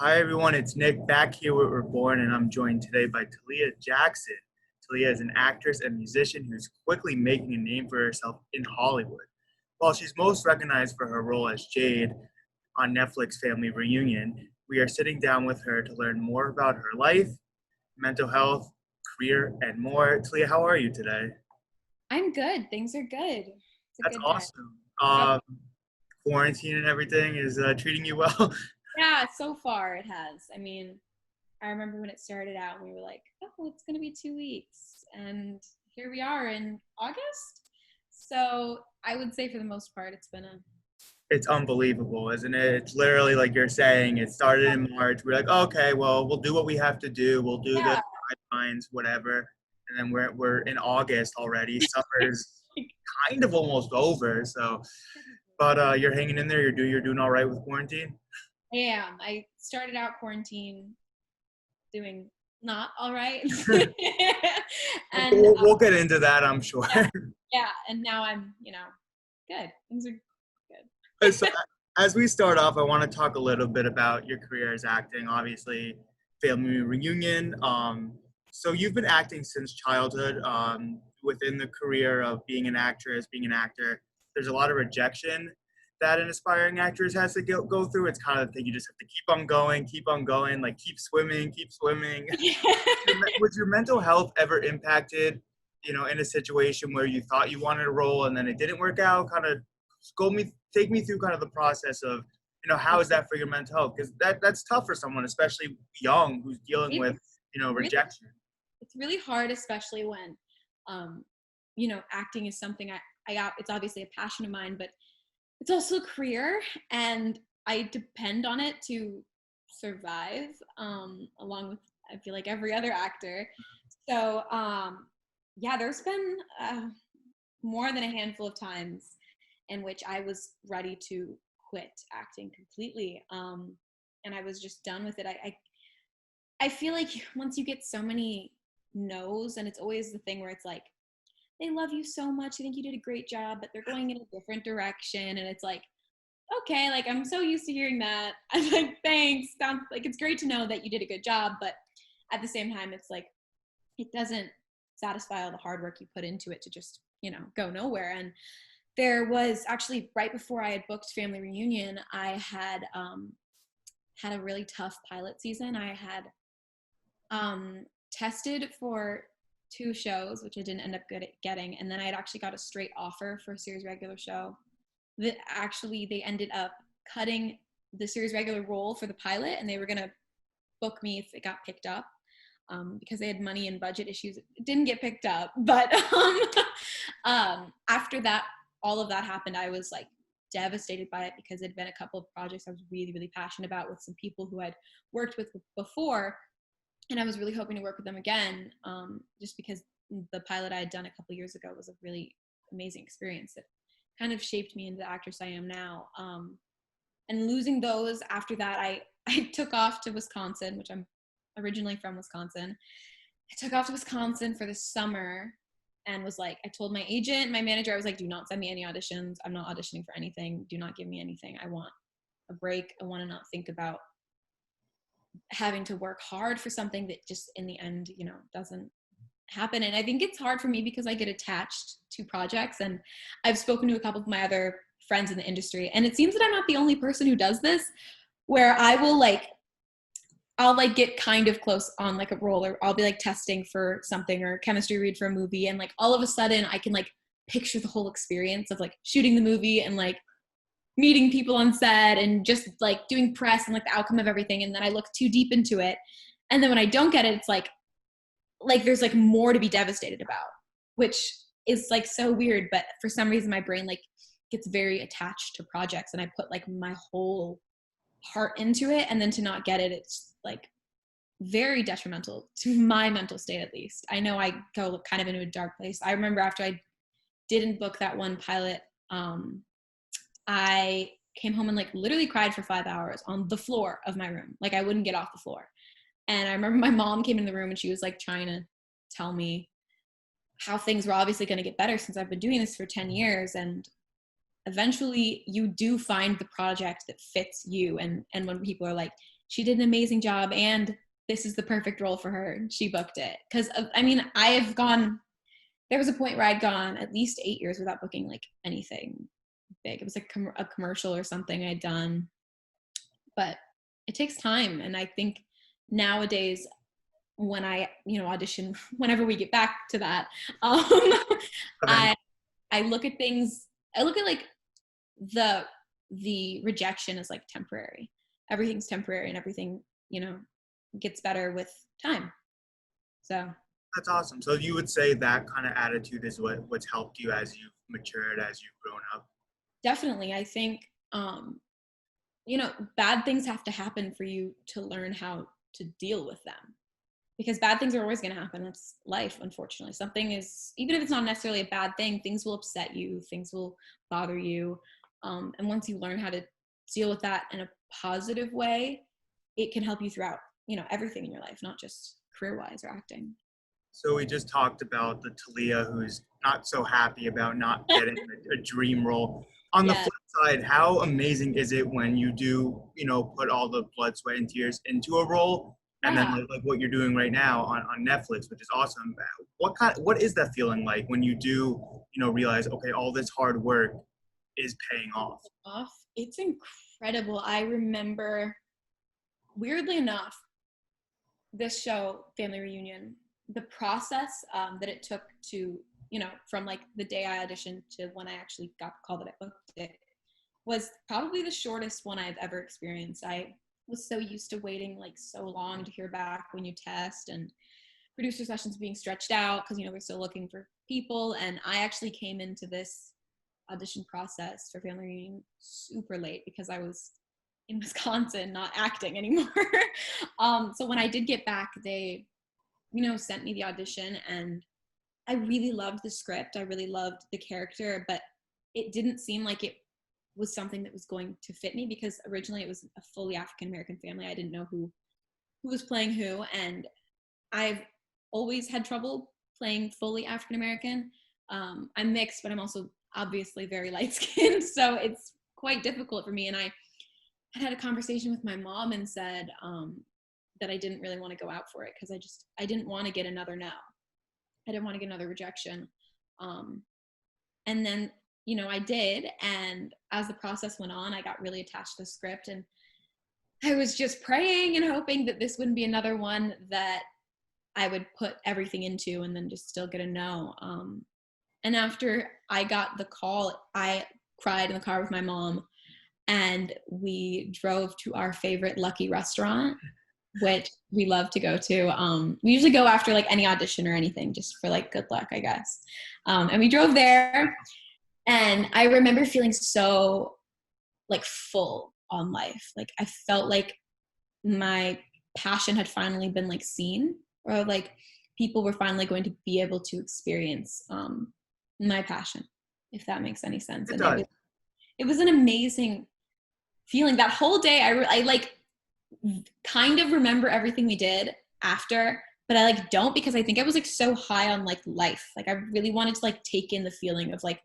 Hi everyone, it's Nick back here where we're born, and I'm joined today by Talia Jackson. Talia is an actress and musician who's quickly making a name for herself in Hollywood. While she's most recognized for her role as Jade on Netflix Family Reunion, we are sitting down with her to learn more about her life, mental health, career, and more. Talia, how are you today? I'm good. Things are good. It's a That's good day. awesome. Yep. Quarantine and everything is treating you well. Yeah, so far it has. I mean, I remember when it started out and we were like, oh, it's going to be 2 weeks. And here we are in August. So I would say for the most part, it's been a, It's unbelievable, isn't it? It's literally like you're saying, it started in March. We're like, okay, well, we'll do what we have to do. We'll do the yeah. guidelines, whatever. And then we're in August already. Summer's kind of almost over. So, but you're hanging in there. You're doing all right with quarantine. I am. I started out quarantine doing not all right. and We'll get into that, I'm sure. yeah, yeah. And now I'm, good. Things are So, good. as we start off, I want to talk a little bit about your career as acting. Obviously, Family Reunion. So you've been acting since childhood. Within the career of being an actress, being an actor, there's a lot of rejection that an aspiring actress has to go through. It's kind of the thing you just have to keep on going, like keep swimming, keep swimming. Was your mental health ever impacted, in a situation where you thought you wanted a role and then it didn't work out? Kind of take me through kind of the process of, how is that for your mental health? Because that's tough for someone, especially young, who's dealing with, It's really rejection. it's really hard, especially when um acting is something I got. It's obviously a passion of mine, but it's also a career, and I depend on it to survive, along with, I feel like, every other actor. So yeah, there's been more than a handful of times in which I was ready to quit acting completely, and I was just done with it. I feel like once you get so many no's, and it's always the thing where it's like, they love you so much, they think you did a great job, but they're going in a different direction, and it's like, okay, like, I'm so used to hearing that. I'm like, thanks, sounds like it's great to know that you did a good job, but at the same time, it's like, it doesn't satisfy all the hard work you put into it to just, go nowhere. And there was actually, right before I had booked Family Reunion, I had a really tough pilot season. I had tested for 2 shows, which I didn't end up getting, and then I had actually got a straight offer for a series regular show. That actually, they ended up cutting the series regular role for the pilot, and they were gonna book me if it got picked up, because they had money and budget issues. It didn't get picked up, but after that, all of that happened, I was like devastated by it, because it'd been a couple of projects I was really, really passionate about with some people who I'd worked with before, and I was really hoping to work with them again, just because the pilot I had done a couple years ago was a really amazing experience that kind of shaped me into the actress I am now. And losing those after that, I took off to Wisconsin, which I'm originally from Wisconsin. I took off to Wisconsin for the summer and was like, I told my agent, my manager, I was like, do not send me any auditions. I'm not auditioning for anything. Do not give me anything. I want a break. I want to not think about having to work hard for something that just in the end, doesn't happen. And I think it's hard for me because I get attached to projects, and I've spoken to a couple of my other friends in the industry, and it seems that I'm not the only person who does this, where I'll like get kind of close on like a role, or I'll be like testing for something or chemistry read for a movie, and like all of a sudden I can like picture the whole experience of like shooting the movie and like meeting people on set and just like doing press and like the outcome of everything, and then I look too deep into it, and then when I don't get it, it's like there's like more to be devastated about, which is like so weird. But for some reason my brain like gets very attached to projects, and I put like my whole heart into it, and then to not get it, it's like very detrimental to my mental state. At least I know I go kind of into a dark place. I remember after I didn't book that one pilot, I came home and like literally cried for 5 hours on the floor of my room. Like I wouldn't get off the floor. And I remember my mom came in the room and she was like trying to tell me how things were obviously going to get better since I've been doing this for 10 years. And eventually you do find the project that fits you. And when people are like, she did an amazing job, and this is the perfect role for her. She booked it. Because, I mean, there was a point where I'd gone at least 8 years without booking like anything big. It was like a commercial or something I'd done, but it takes time. And I think nowadays, when I, audition, whenever we get back to that, um, Event. I I look at things. I look at like the rejection as like temporary. Everything's temporary, and everything gets better with time. So That's awesome. So you would say that kind of attitude is what's helped you as you've matured, as you've grown up. definitely, I think bad things have to happen for you to learn how to deal with them. Because bad things are always going to happen. That's life, unfortunately. Something is, even if it's not necessarily a bad thing, things will upset you, things will bother you. And once you learn how to deal with that in a positive way, it can help you throughout, everything in your life, not just career-wise or acting. So we just talked about the Talia who's not so happy about not getting a dream role. On the Yeah. flip side, how amazing is it when you do, put all the blood, sweat, and tears into a role, and then Yeah. like what you're doing right now on Netflix, which is awesome. What is that feeling like when you do, realize, okay, all this hard work is paying off? Off. It's incredible. I remember, weirdly enough, this show, Family Reunion, the process that it took to, from like the day I auditioned to when I actually got the call that I booked it, was probably the shortest one I've ever experienced. I was so used to waiting like so long to hear back when you test, and producer sessions being stretched out because, we're still looking for people. And I actually came into this audition process for Family Reunion super late because I was in Wisconsin, not acting anymore. So when I did get back, they, sent me the audition, and I really loved the script. I really loved the character, but it didn't seem like it was something that was going to fit me because originally it was a fully African American family. I didn't know who was playing who, and I've always had trouble playing fully African American. I'm mixed, but I'm also obviously very light skinned, so it's quite difficult for me. And I had a conversation with my mom and said that I didn't really want to go out for it because I didn't want to get another no. I didn't want to get another rejection. And then, I did. And as the process went on, I got really attached to the script, and I was just praying and hoping that this wouldn't be another one that I would put everything into and then just still get a no. And after I got the call, I cried in the car with my mom, and we drove to our favorite Lucky restaurant, which we love to go to. We usually go after like any audition or anything just for like good luck, I guess. And we drove there, and I remember feeling so like full on life. Like I felt like my passion had finally been like seen, or like people were finally going to be able to experience my passion, if that makes any sense. It And does. it was an amazing feeling. That whole day, I like kind of remember everything we did after, but I like don't, because I think I was like so high on like life. Like I really wanted to like take in the feeling of like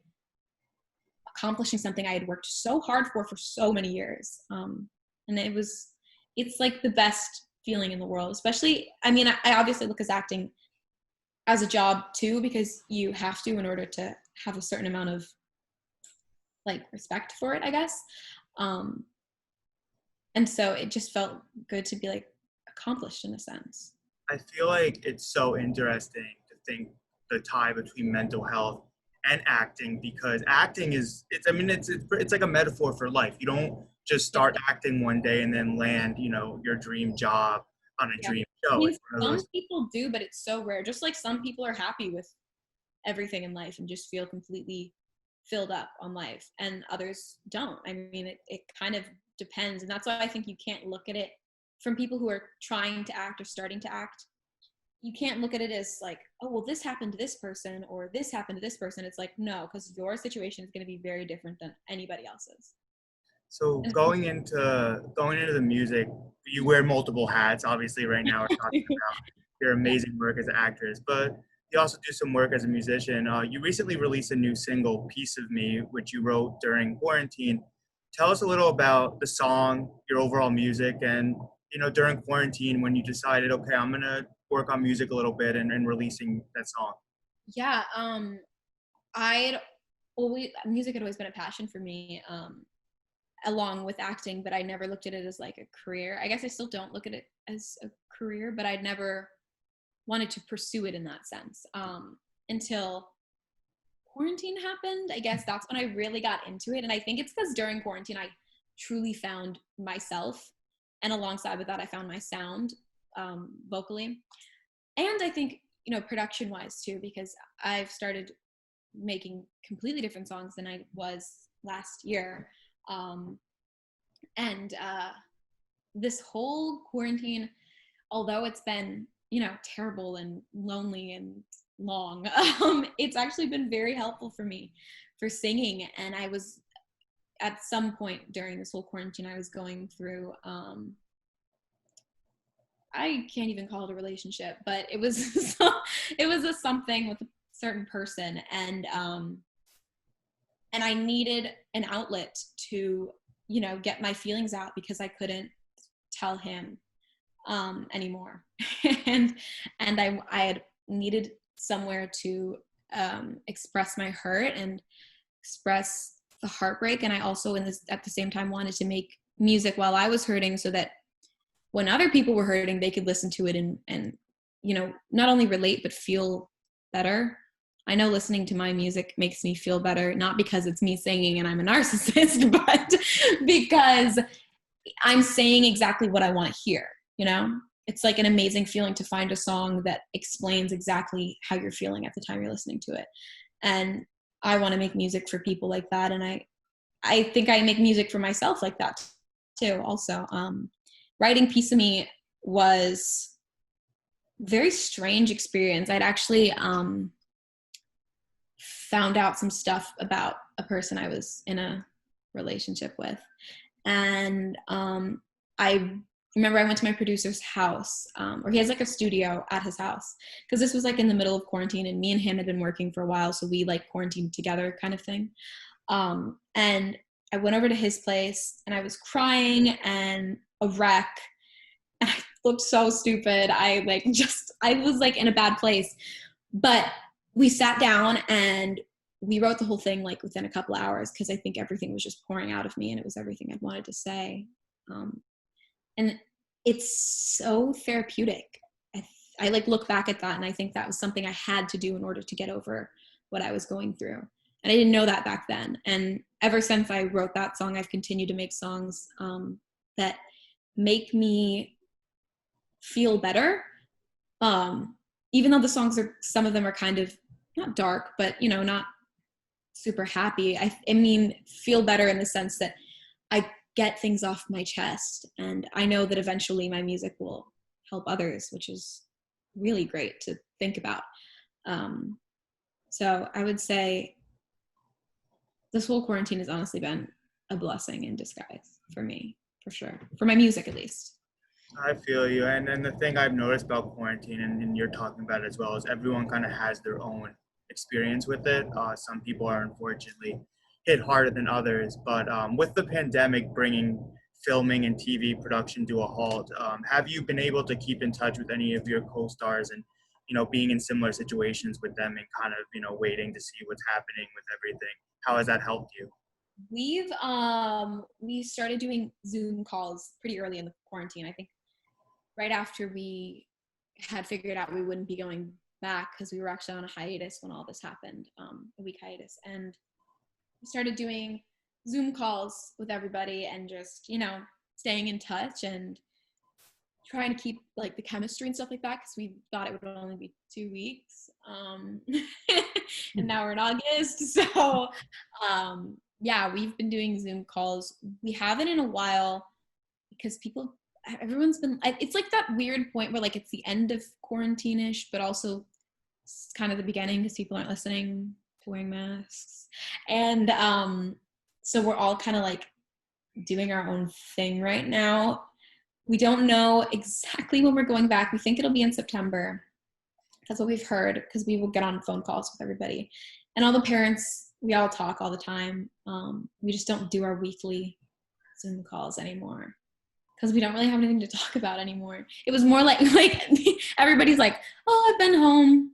accomplishing something I had worked so hard for so many years. And it's like the best feeling in the world, especially, I mean, I obviously look at acting as a job too, because you have to in order to have a certain amount of like respect for it, I guess. And so it just felt good to be like accomplished in a sense. I feel like it's so interesting to think the tie between mental health and acting, because acting it's like a metaphor for life. You don't just Yeah. start acting one day and then land, your dream job on a Yeah. dream I show. mean, It's one of some those. people do, but it's so rare. Just like some people are happy with everything in life and just feel completely filled up on life, and others don't. I mean, it kind of depends. And that's why I think you can't look at it from people who are trying to act or starting to act. You can't look at it as like, oh, well, this happened to this person or this happened to this person. It's like, no, because your situation is going to be very different than anybody else's. So And going into the music, you wear multiple hats. Obviously, right now we're talking about your yeah, amazing work as an actress, but you also do some work as a musician. You recently released a new single, "Piece of Me," which you wrote during quarantine. Tell us a little about the song, your overall music, and during quarantine when you decided, okay, I'm gonna work on music a little bit and releasing that song? Yeah, I'd always music had always been a passion for me, along with acting, but I never looked at it as like a career. I guess I still don't look at it as a career, but I'd never wanted to pursue it in that sense, until quarantine happened. I guess that's when I really got into it, and I think it's because during quarantine I truly found myself, and alongside with that I found my sound, vocally. And I think, production wise too, because I've started making completely different songs than I was last year. And this whole quarantine, although it's been, terrible and lonely and long, it's actually been very helpful for me for singing. And I was, at some point during this whole quarantine, I was going through, I can't even call it a relationship, but it was it was a something with a certain person, and I needed an outlet to, get my feelings out because I couldn't tell him anymore, and I had needed somewhere to express my hurt and express the heartbreak, and I also at the same time wanted to make music while I was hurting so that when other people were hurting, they could listen to it and not only relate but feel better. I know listening to my music makes me feel better, not because it's me singing and I'm a narcissist, but because I'm saying exactly what I want to hear. It's like an amazing feeling to find a song that explains exactly how you're feeling at the time you're listening to it. And I want to make music for people like that. And I think I make music for myself like that too. Also, writing Piece of Me was a very strange experience. I'd actually found out some stuff about a person I was in a relationship with. And I remember I went to my producer's house, or he has like a studio at his house, because this was like in the middle of quarantine and me and him had been working for a while. So we like quarantined together kind of thing. And I went over to his place and I was crying and a wreck. And I looked so stupid. I was like in a bad place, but we sat down and we wrote the whole thing like within a couple hours, because I think everything was just pouring out of me and it was everything I'd wanted to say. And it's so therapeutic. I like look back at that and I think that was something I had to do in order to get over what I was going through. And I didn't know that back then. And ever since I wrote that song, I've continued to make songs that make me feel better. Even though the songs some of them are kind of not dark, but not super happy. I mean, feel better in the sense that I get things off my chest, and I know that eventually my music will help others, which is really great to think about. So I would say this whole quarantine has honestly been a blessing in disguise for me, for sure, for my music at least. I feel you. And the thing I've noticed about quarantine, and you're talking about it as well, is everyone kind of has their own experience with it. Some people are unfortunately hit harder than others. But with the pandemic bringing filming and TV production to a halt, have you been able to keep in touch with any of your co-stars and, being in similar situations with them and kind of, waiting to see what's happening with everything? How has that helped you? We started doing Zoom calls pretty early in the quarantine. I think right after we had figured out we wouldn't be going back, because we were actually on a hiatus when all this happened, a week hiatus. And we started doing Zoom calls with everybody and just, staying in touch and trying to keep like the chemistry and stuff like that, because we thought it would only be 2 weeks. And now we're in August. So yeah, we've been doing Zoom calls. We haven't in a while because everyone's been, it's like that weird point where like it's the end of quarantine-ish, but also it's kind of the beginning because people aren't listening to wearing masks. And so we're all kind of like doing our own thing right now. We don't know exactly when we're going back. We think it'll be in September. That's what we've heard, because we will get on phone calls with everybody. And all the parents, we all talk all the time. We just don't do our weekly Zoom calls anymore. because we don't really have anything to talk about anymore. It was more like everybody's like, oh, I've been home.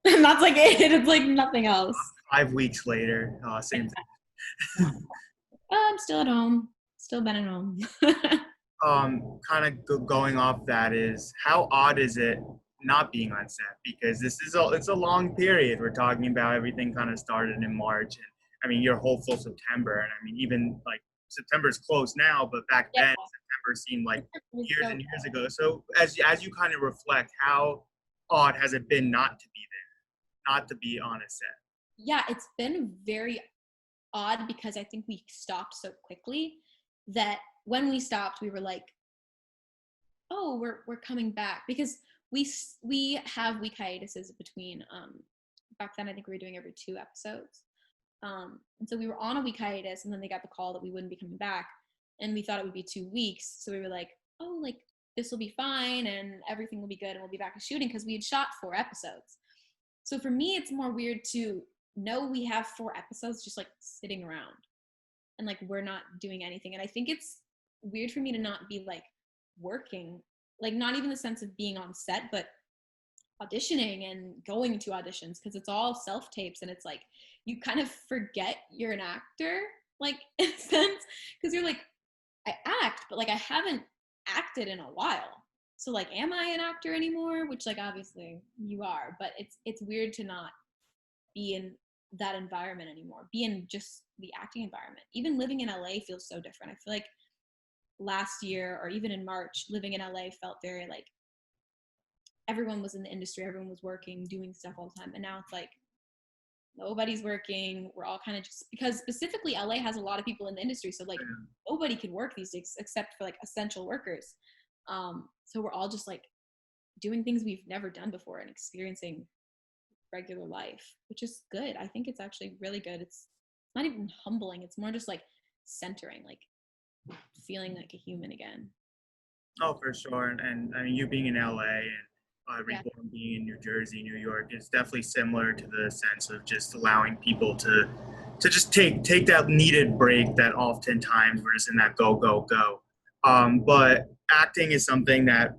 And that's like it. It's like nothing else. 5 weeks later, same thing. Oh, I'm still at home. Still been at home. Kind of going off that is how odd is it not being on set, because it's a long period. We're talking about everything kind of started in March, and I mean you're hopeful September, and I mean even like September's close now, but back Yeah. then September seemed like years So, and years ago. So as you kind of reflect, how odd has it been not to be there, not to be on a set? yeah, it's been very odd because I think we stopped so quickly that when we stopped, we were like, oh, we're coming back, because we have week hiatuses between back then I think we were doing every 2 episodes. And so we were on a week hiatus, and then they got the call that we wouldn't be coming back, and we thought it would be 2 weeks. So we were like, oh, like this will be fine and everything will be good and we'll be back to shooting, because we had shot 4 episodes. So for me, it's more weird to know we have 4 episodes just like sitting around and like we're not doing anything. And I think it's weird for me to not be like working, like not even the sense of being on set, but auditioning and going to auditions, because it's all self tapes, and it's like you kind of forget you're an actor, like in a sense, because you're like, I act, but like I haven't acted in a while. So like, am I an actor anymore? Which like obviously you are, but it's weird to not be in that environment anymore, be in just the acting environment. Even living in LA feels so different. I feel like last year or even in March, living in LA felt very like everyone was in the industry, everyone was working, doing stuff all the time. And now it's like nobody's working. We're all kind of just, because specifically LA has a lot of people in the industry. So like nobody can work these days except for like essential workers. So we're all just like doing things we've never done before and experiencing regular life, which is good. I think it's actually really good. It's not even humbling. It's more just like centering, like feeling like a human again. Oh, for sure. And I mean, you being in LA and Yeah. Reborn being in New Jersey, New York, it's definitely similar to the sense of just allowing people to just take that needed break that oftentimes we're just in that go, go, go. But acting is something that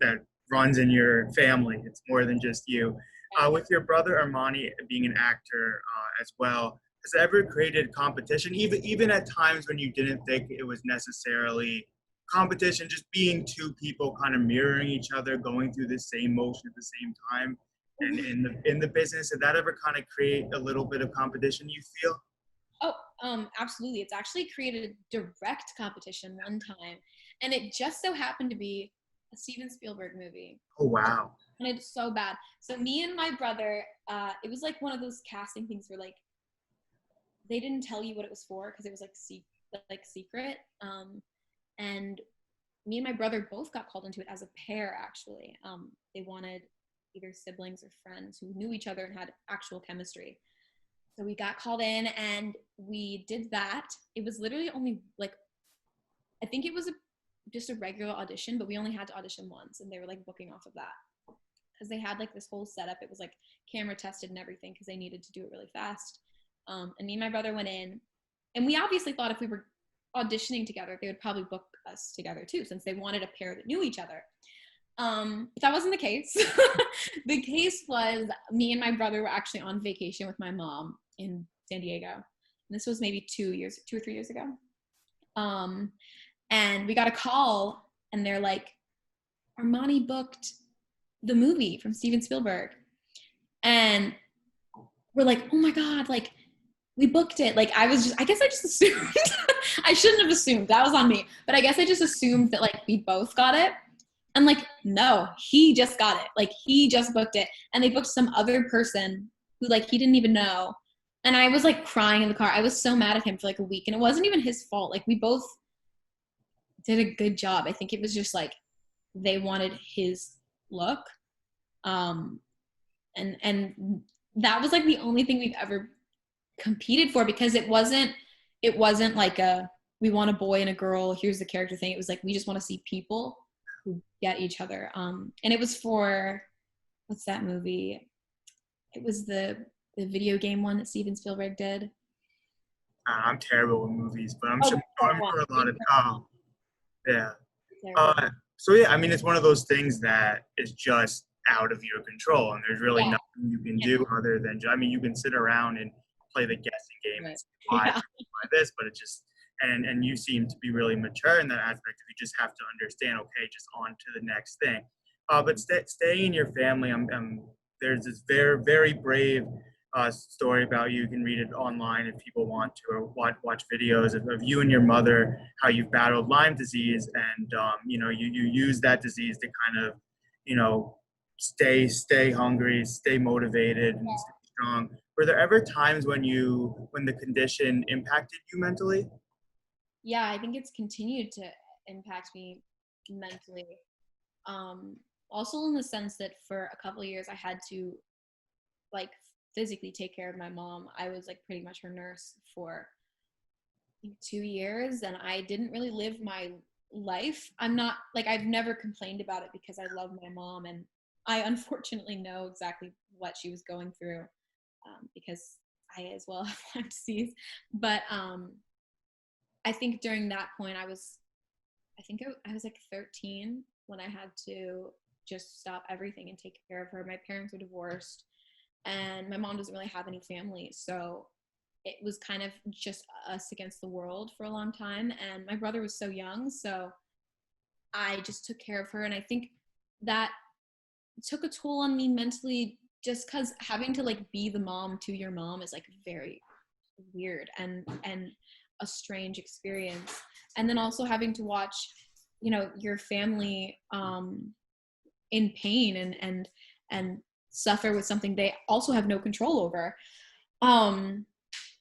runs in your family. It's more than just you. With your brother Armani being an actor as well, has it ever created competition, even at times when you didn't think it was necessarily competition, just being two people kind of mirroring each other, going through the same motion at the same time, and in the business, did that ever kind of create a little bit of competition, you feel? Oh, absolutely. It's actually created a direct competition one time, and it just so happened to be a Steven Spielberg movie, Oh wow. and it's so bad. So me and my brother, it was like one of those casting things where like they didn't tell you what it was for because it was like secret. And me and my brother both got called into it as a pair. Actually, they wanted either siblings or friends who knew each other and had actual chemistry. So we got called in and we did that. It was literally only like, I think it was just a regular audition, but we only had to audition once, and they were like booking off of that because they had like this whole setup. It was like camera tested and everything because they needed to do it really fast. And me and my brother went in, and we obviously thought if we were auditioning together, they would probably book us together too, since they wanted a pair that knew each other. But that wasn't the case. The case was me and my brother were actually on vacation with my mom in San Diego. And this was maybe 2 or 3 years ago. And we got a call, and they're like, Armani booked the movie from Steven Spielberg. And we're like, oh my God, like we booked it. Like I guess I just assumed, I shouldn't have assumed, that was on me. But I guess I just assumed that like we both got it. And like, no, he just got it. Like he just booked it. And they booked some other person who like he didn't even know. And I was like crying in the car. I was so mad at him for like a week. And it wasn't even his fault. Like we both did a good job. I think it was just like they wanted his look. Um and that was like the only thing we've ever competed for, because it wasn't like a we want a boy and a girl, here's the character thing. It was like we just want to see people who get each other. And it was for, what's that movie? It was the video game one that Steven Spielberg did. I'm terrible with movies, but I'm Oh, sure that I'm one. sure a lot of oh yeah. There. So yeah, I mean, it's one of those things that is just out of your control, and there's really Yeah. nothing you can Yeah. do other than, I mean, you can sit around and play the guessing game and Right. say, why, Yeah. why this, but it just, and you seem to be really mature in that aspect. Of you just have to understand, okay, just on to the next thing. But staying in your family, there's this very brave story about you. You can read it online if people want to, or watch videos of you and your mother, how you've battled Lyme disease, and you use that disease to kind of, stay hungry, stay motivated, and stay strong. Were there ever times when the condition impacted you mentally? Yeah, I think it's continued to impact me mentally. Um, Also in the sense that for a couple of years I had to like physically take care of my mom. I was like pretty much her nurse for I think 2 years, and I didn't really live my life. I'm not like I've never complained about it because I love my mom, and I unfortunately know exactly what she was going through because I as well have Lyme disease. But I think during that point I was like 13 when I had to just stop everything and take care of her. My parents were divorced, and my mom doesn't really have any family. So it was kind of just us against the world for a long time. And my brother was so young. So I just took care of her. And I think that took a toll on me mentally just because having to like be the mom to your mom is like very weird and a strange experience. And then also having to watch your family in pain and suffer with something they also have no control over.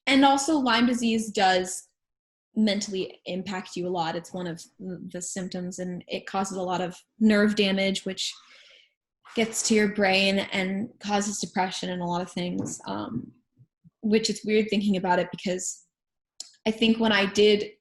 And also Lyme disease does mentally impact you a lot. It's one of the symptoms, and it causes a lot of nerve damage, which gets to your brain and causes depression and a lot of things. Which it's weird thinking about it because I think when I did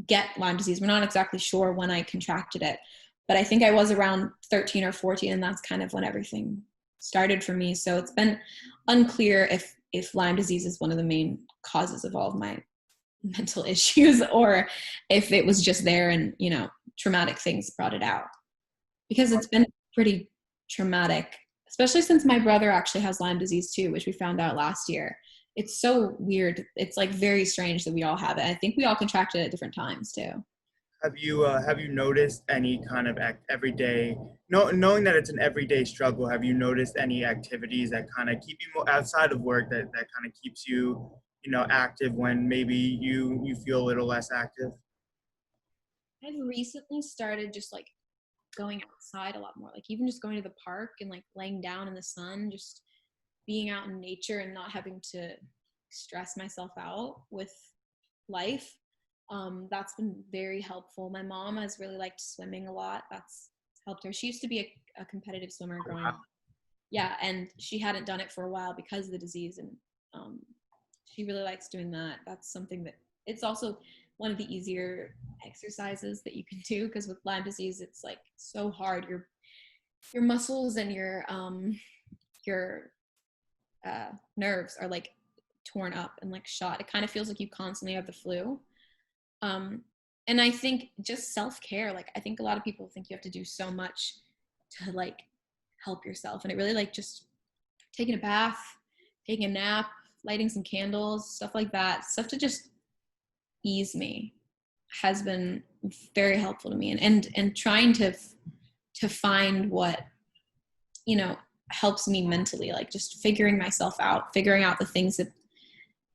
get Lyme disease, we're not exactly sure when I contracted it, but I think I was around 13 or 14, and that's kind of when everything started for me. So it's been unclear if Lyme disease is one of the main causes of all of my mental issues, or if it was just there and traumatic things brought it out, because it's been pretty traumatic, especially since my brother actually has Lyme disease too, which we found out last year. It's so weird. It's like very strange that we all have it. I think we all contracted it at different times too. Have you noticed any kind of everyday, knowing that it's an everyday struggle, have you noticed any activities that kind of keep you outside of work, that kind of keeps you, active when maybe you feel a little less active? I've recently started just like going outside a lot more, like even just going to the park and like laying down in the sun, just being out in nature and not having to stress myself out with life. That's been very helpful. My mom has really liked swimming a lot. That's helped her. She used to be a competitive swimmer growing up. Yeah, and she hadn't done it for a while because of the disease, and um, she really likes doing that. That's something that it's also one of the easier exercises that you can do, because with Lyme disease, it's like so hard. Your muscles and your nerves are like torn up and like shot. It kind of feels like you constantly have the flu. Um, and I think just self-care, like I think a lot of people think you have to do so much to like help yourself. And it really like just taking a bath, taking a nap, lighting some candles, stuff like that, stuff to just ease me has been very helpful to me. And trying to find what, helps me mentally, like just figuring myself out, figuring out the things that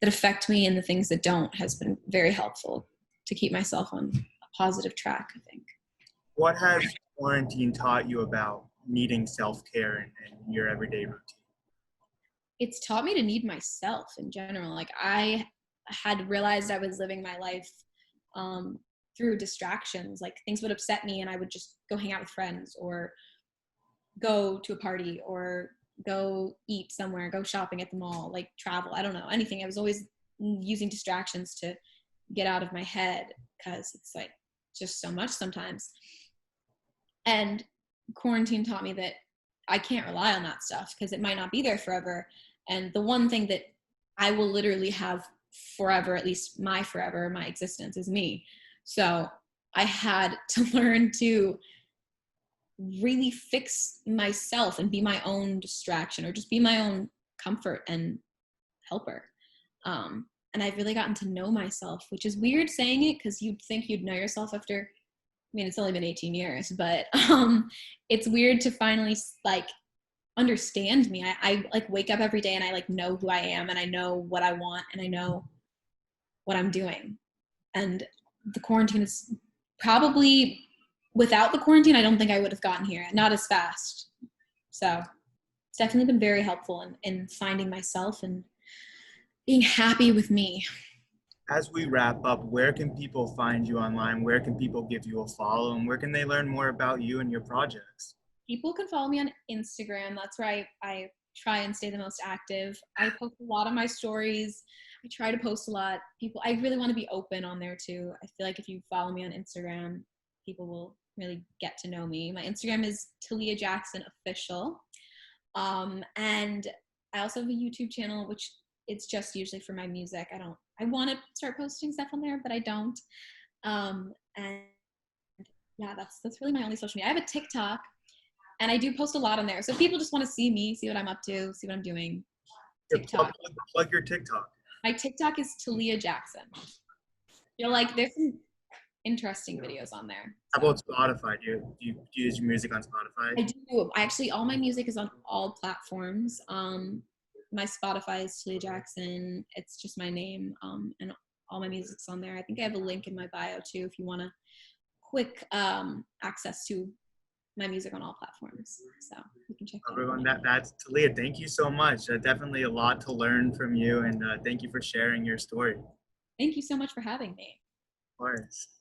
affect me and the things that don't has been very helpful to keep myself on a positive track, I think. What has quarantine taught you about needing self-care in your everyday routine? It's taught me to need myself in general. Like I had realized I was living my life um, through distractions. Like things would upset me and I would just go hang out with friends or go to a party or go eat somewhere, go shopping at the mall, like travel. I don't know, anything. I was always using distractions to get out of my head because it's like just so much sometimes. And quarantine taught me that I can't rely on that stuff because it might not be there forever. And the one thing that I will literally have forever, at least my forever, my existence, is me. So I had to learn to really fix myself and be my own distraction, or just be my own comfort and helper. And I've really gotten to know myself, which is weird saying it because you'd think you'd know yourself after, I mean, it's only been 18 years, but it's weird to finally like understand me. I like wake up every day and I like know who I am, and I know what I want, and I know what I'm doing. And the quarantine is probably, without the quarantine, I don't think I would have gotten here, not as fast. So it's definitely been very helpful in finding myself and being happy with me. As we wrap up, where can people find you online? Where can people give you a follow? And where can they learn more about you and your projects? People can follow me on Instagram. That's where I try and stay the most active. I post a lot of my stories. I try to post a lot. I really want to be open on there too. I feel like if you follow me on Instagram, people will really get to know me. My Instagram is Talia Jackson Official. And I also have a YouTube channel, which it's just usually for my music. I want to start posting stuff on there, but I don't. And yeah, that's really my only social media. I have a TikTok, and I do post a lot on there. So if people just want to see me, see what I'm up to, see what I'm doing, TikTok. Plug your TikTok. My TikTok is Talia Jackson. You're like, there's some interesting videos on there. How about Spotify? Do you use your music on Spotify? I do. All my music is on all platforms. My Spotify is Talia Jackson. It's just my name, and all my music's on there. I think I have a link in my bio too if you want to quick access to my music on all platforms. So you can check that out. Everyone, that's Talia. Thank you so much. Definitely a lot to learn from you, and thank you for sharing your story. Thank you so much for having me. Of course.